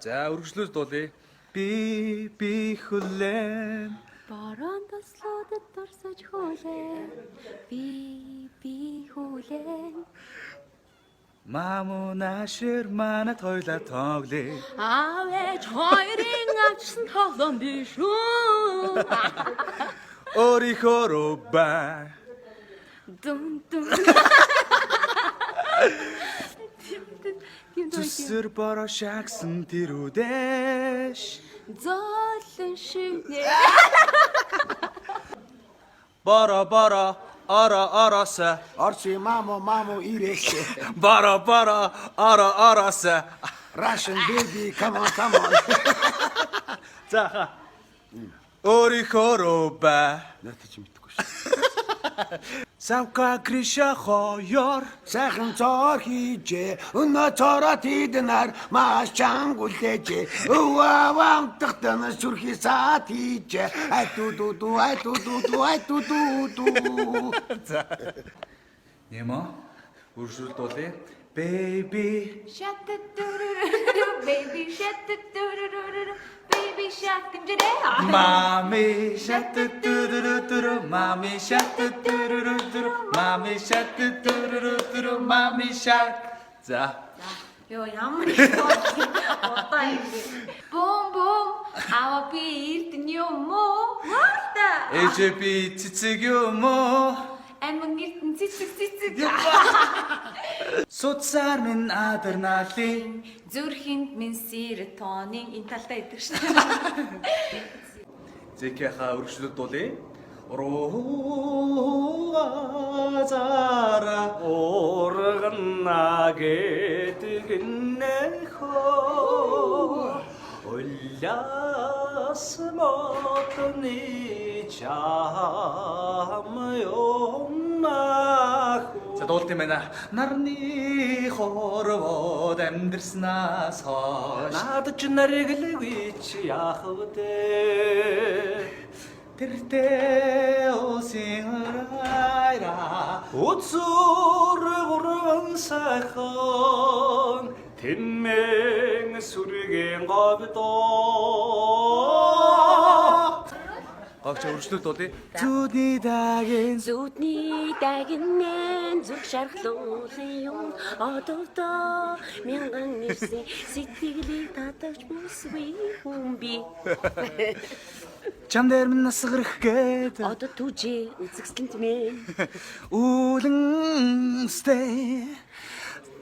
За үргэлжлүүл дуулъя. Би хүлээн Борон тослуудад дурсаж хүлээн би хүлээн Маму нашир манад хоёлаа тоглоё. Аав ээж хоёрын авчсан тоглоом биш үү? Өөрийнхөө рүү бай. Дум дум. Зүсэр бороо шагсан тэрүүдэш. Золон шивнэ. Бороо ороосо. Орчи мамо ирээш. Бороо ороосо. Russian baby, come on. За. Өөрийнхөө рүү бай. Нэрт чи мэдгүй шүү. Савка Криша хоёр Сайхан цоор хийжээ. Өнөө цороо тийднаар маш чангулээж. Өвөөвамтахтан сүрхий саад хийжээ. Ай ту. Немо үргэлжлүүл дуулъя. Baby Shut the baby shut the baby shut the Mommy shut the mommy shut the mommy shut the mommy shut. За. Ёо ямар их одоо юм бэ? Бум аваа би эрдэн юм уу? Марта. ээжээ би цэцэг юм уу? Амин эрдэн цэцэг. Суцаар минь адарнаалын Зүрхэнд минь серотонин энэ талдаа идэг шнэ. Зэкэха үргэлжлүүл дуулъя. Роозара ургана гэдэг нөхөө Уляс мотны чамайомах. За дуулт юм байна. Нарны хорвоод амьдрснаас хойш надад ч нариглэгүй чи яах вэ? Тэртээ осын хайра үзүр гурван сайхан тэмэн сүргийн говдоо. Гогч үргэлжлүүл дуулъя. Зүудний дагин зүг шархлуулын юм одовдоо мянган нэрсэн сэтгэлийг татагч бүсгүй хүн би. чам дээр минь насгарах гээд Одоо түжээ үзэгсэлэнт мэн үүлэн стэй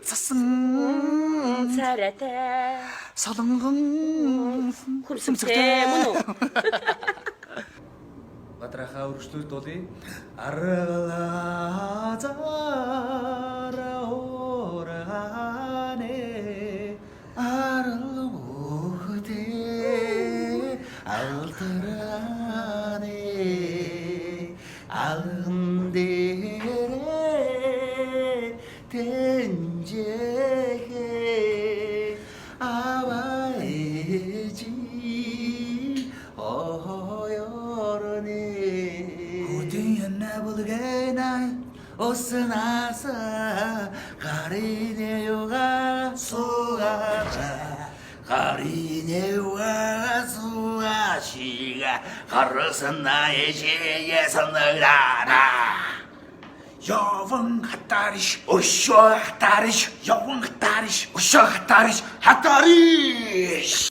цасан царатай солонгон хүмсэмтэй мөн үү? Батраха үргэлжлүүл дуулъя. Аргалаа зара оране арлууте алтаране алгандere 텐제해 아와에지 어여러네 우디야 나불게나 오스나사 가리네요가 수가자 가리네요가 수가시가 가르선 나의 지혜선을알아 여왕 핫다리시 오쇼 핫다리시 여왕 핫다리시 오쇼 핫다리시 핫다리시.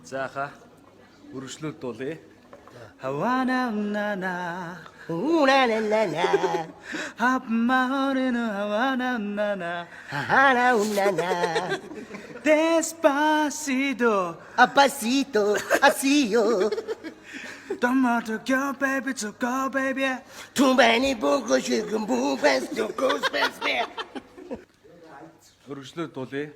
자하 үргэлжлүүл дуулъя. Havana nana 우나나나나 합마오는 Havana nana 하나 우나나 Despacito 아빠시도 아시요 Tomato go baby to go baby. 투바니 보고 싶은 부패스도 고스패스 Үргэлжлүүл дуулъя.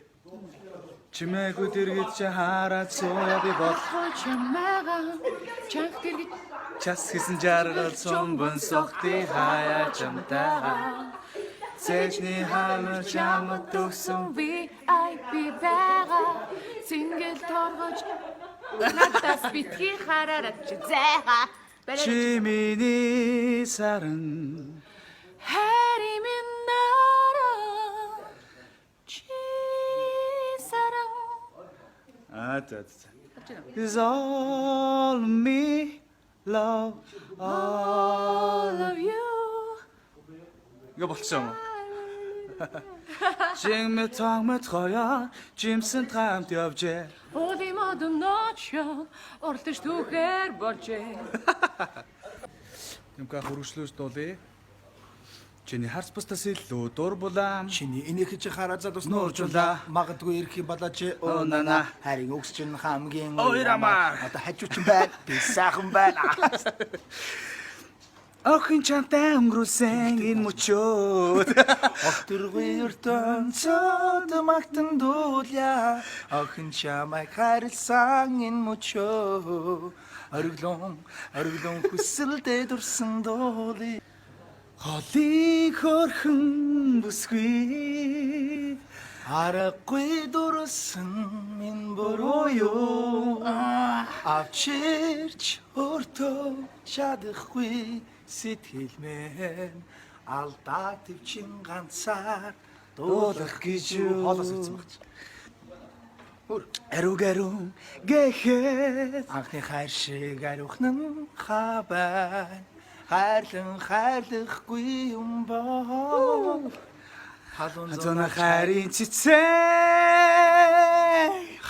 Чимээгүй дэргэд чи хараад сууя би бол чамаага чанх дэргэд час хийсэн жаргал сумбан сохти хаяа чамтаа Цэжний хамар чамд төгсөн VIP байгаа single торгож надаас битгий хараарат чи зайга чи миний саран хайри минь нараа чи саран За. Is all me love all Love you. 이거 болчихсон. Жимэт тагмэт хоёо жимсэн трамт явжээ. Өөдөө модон ночо оролдож түүхээр болжээ. Юмка хөргөжлөөс дуулъя. Чиний харц бустас илүү дур булаан. Чиний энийхэж хараазаад ус Нууржуулаа. магадгүй ирэх балаач Оо, нана. харин өгс чинь хамгийн Ойрамаар. одоо хажуучин байна би сайхан байна. Охин чамтай өнгөрүүлсэн энэ мөчөөд. Октөргүй өртөн цод магтан дууля охин чамайг харилсан энэ мөчөө орглон хүсэлдээ дурсан дуули Холын хөрхөн бүсгүй аргагүй дурсан минь буруу юу авчирч өртөө чадахгүй сэтгэл мэн алдаа төвчин ганцаар дуулах гэж юу хоолоос ирсэн багч аруг гэхэд анхны хайр шиг ариухан нь хабай хайрлахгүй юм боо зона харин цэцэг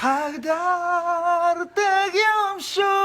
хагдардаг юм шүү